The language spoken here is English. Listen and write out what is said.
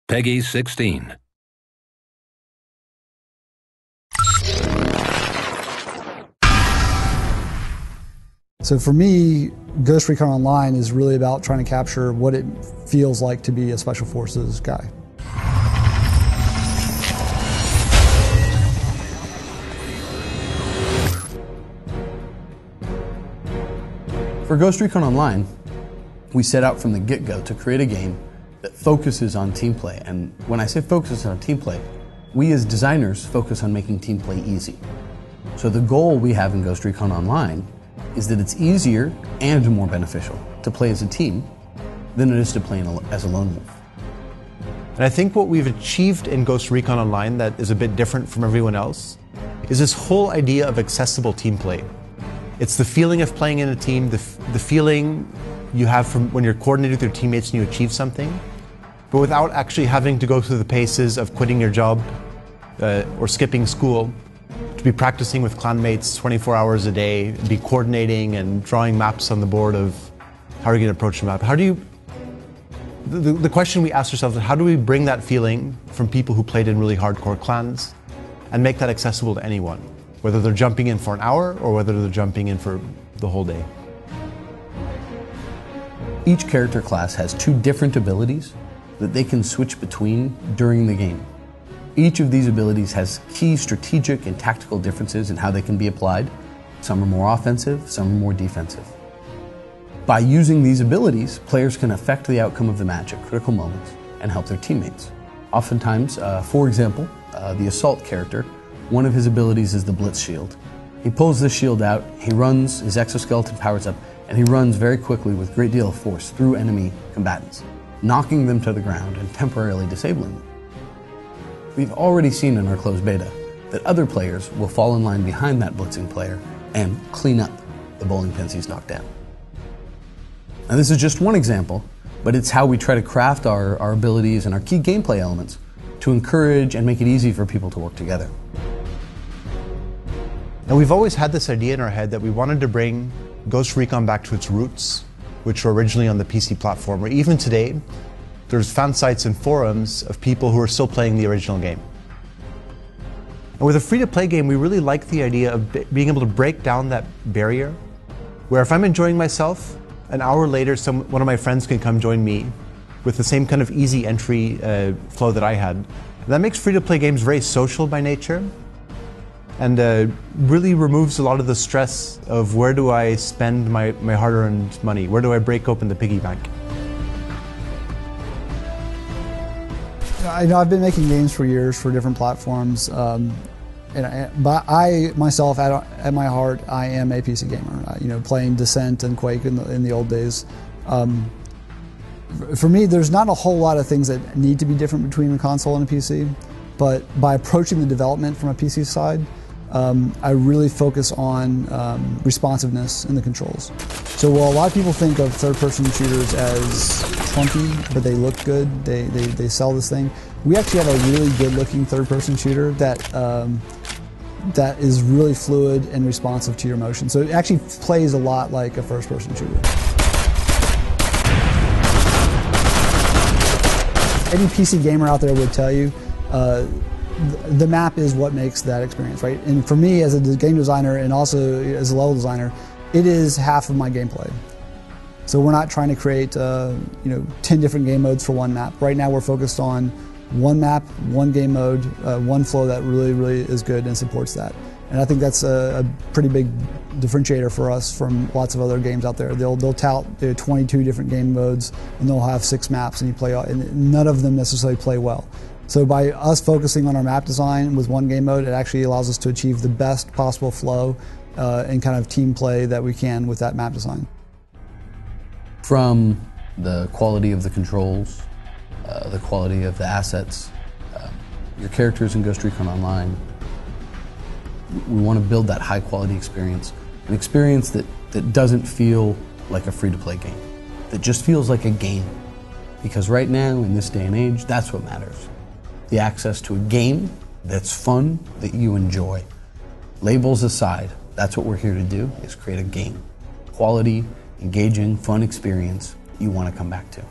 Peggy 16. So for me, Ghost Recon Online is really about trying to capture what it feels like to be a Special Forces guy. For Ghost Recon Online, we set out from the get-go to create a game that focuses on team play. And when I say focuses on team play, we as designers focus on making team play easy. So the goal we have in Ghost Recon Online is that it's easier and more beneficial to play as a team than it is to play as a lone wolf. And I think what we've achieved in Ghost Recon Online that is a bit different from everyone else is this whole idea of accessible team play. It's the feeling of playing in a team, the feeling you have from when you're coordinating with your teammates and you achieve something, but without actually having to go through the paces of quitting your job or skipping school, to be practicing with clanmates 24 hours a day, be coordinating and drawing maps on the board of how are you going to approach the map. How do you, the question we ask ourselves is how do we bring that feeling from people who played in really hardcore clans and make that accessible to anyone, whether they're jumping in for an hour or whether they're jumping in for the whole day. Each character class has two different abilities that they can switch between during the game. Each of these abilities has key strategic and tactical differences in how they can be applied. Some are more offensive, some are more defensive. By using these abilities, players can affect the outcome of the match at critical moments and help their teammates. Oftentimes, for example, the Assault character, one of his abilities is the Blitz Shield. He pulls this shield out, he runs, his exoskeleton powers up, and he runs very quickly with a great deal of force through enemy combatants, knocking them to the ground and temporarily disabling them. We've already seen in our closed beta that other players will fall in line behind that blitzing player and clean up the bowling pins he's knocked down. Now this is just one example, but it's how we try to craft our abilities and our key gameplay elements to encourage and make it easy for people to work together. Now we've always had this idea in our head that we wanted to bring Ghost Recon back to its roots, which were originally on the PC platform, where even today, there's fan sites and forums of people who are still playing the original game. And with a free-to-play game, we really like the idea of being able to break down that barrier, where if I'm enjoying myself, an hour later, one of my friends can come join me with the same kind of easy entry flow that I had. And that makes free-to-play games very social by nature, and really removes a lot of the stress of where do I spend my hard-earned money? Where do I break open the piggy bank? I know I've been making games for years for different platforms, but I myself, at my heart, I am a PC gamer. You know, playing Descent and Quake in the old days. For me, there's not a whole lot of things that need to be different between a console and a PC, but by approaching the development from a PC side, I really focus on responsiveness in the controls. So while a lot of people think of third-person shooters as clunky, but they look good, they sell this thing, we actually have a really good-looking third-person shooter that that is really fluid and responsive to your motion. So it actually plays a lot like a first-person shooter. Any PC gamer out there would tell you the map is what makes that experience, right? And for me, as a game designer and also as a level designer, it is half of my gameplay. So we're not trying to create 10 different game modes for one map. Right now we're focused on one map, one game mode, one flow that really is good and supports that. And I think that's a pretty big differentiator for us from lots of other games out there. They'll tout 22 different game modes and they'll have 6 maps and you play, and none of them necessarily play well. So by us focusing on our map design with one game mode, it actually allows us to achieve the best possible flow and kind of team play that we can with that map design. From the quality of the controls, the quality of the assets, your characters in Ghost Recon Online, we want to build that high quality experience, an experience that doesn't feel like a free-to-play game, that just feels like a game. Because right now, in this day and age, that's what matters. The access to a game that's fun, that you enjoy. Labels aside, that's what we're here to do, is create a game. Quality, engaging, fun experience you want to come back to.